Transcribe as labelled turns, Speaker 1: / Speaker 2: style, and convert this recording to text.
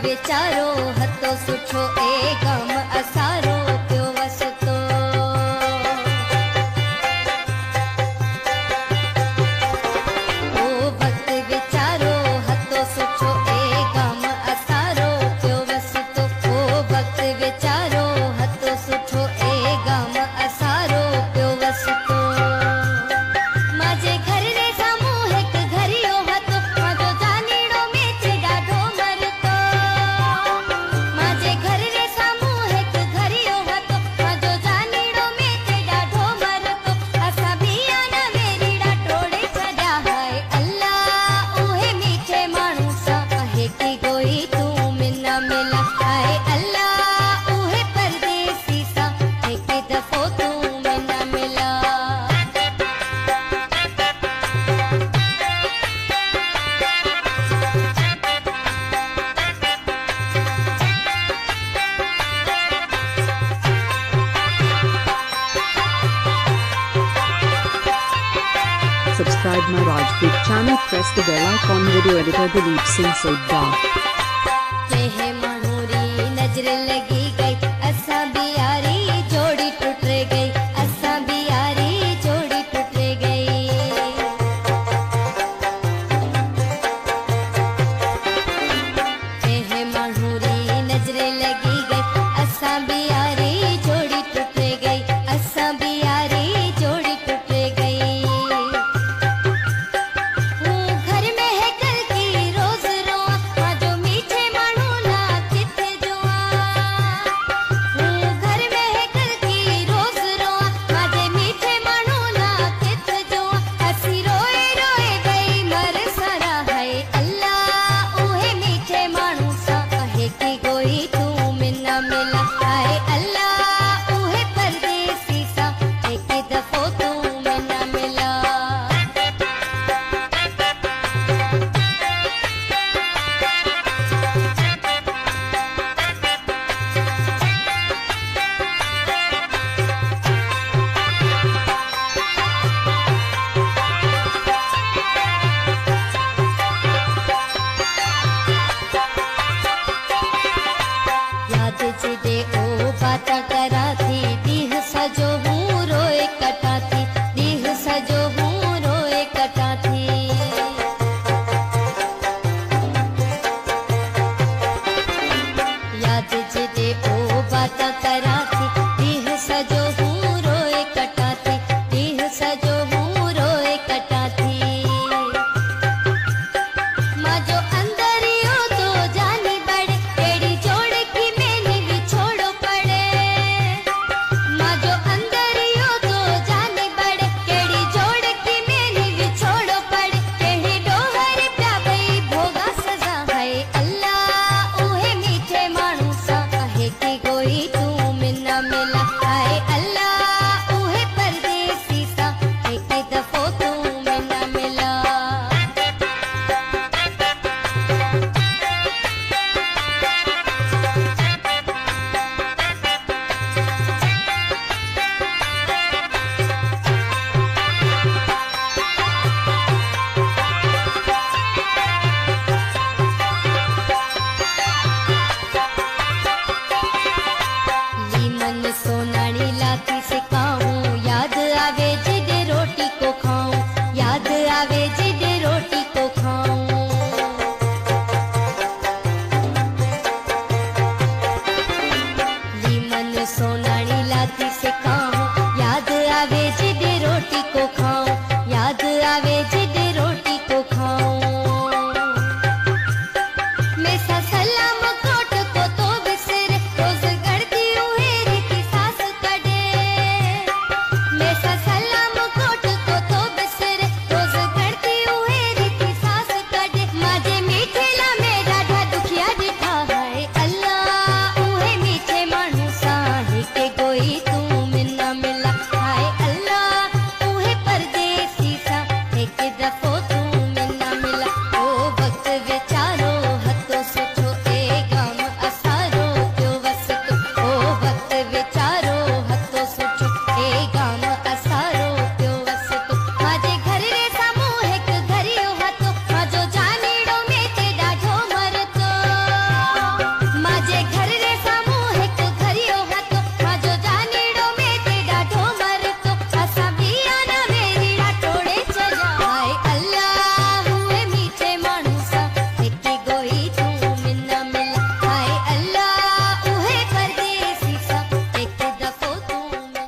Speaker 1: वीचारो हतो सुठो ए गम असारो पियो वसतो। ओ वक्त वीचारो हतो सुठो ए गम असारो पियो वसतो। ओ वक्त वीचारो हतो सुठो ए गम असारो पियो वसतो। माजे घर रे सामू हिक घरियो हतो माजो जानीड़ो मेच ॾाढो मरतो। माजे घर रे सामू हिक घरियो हतो माजो जानीड़ो मेच ॾाढो मरतो। असां बियाना मेरीड़ा टोड़े छॾिया हाय अल्लाह उहे मीठे माण्हू सां आहे की कोई तूं मिना मिला। हाय अल्लाह उहे परदेसी सां हिक दफ़ो तूं मिना मिला।
Speaker 2: Subscribe my Rajput channel, press the bell icon. Video editor Dilip Singh Sodha.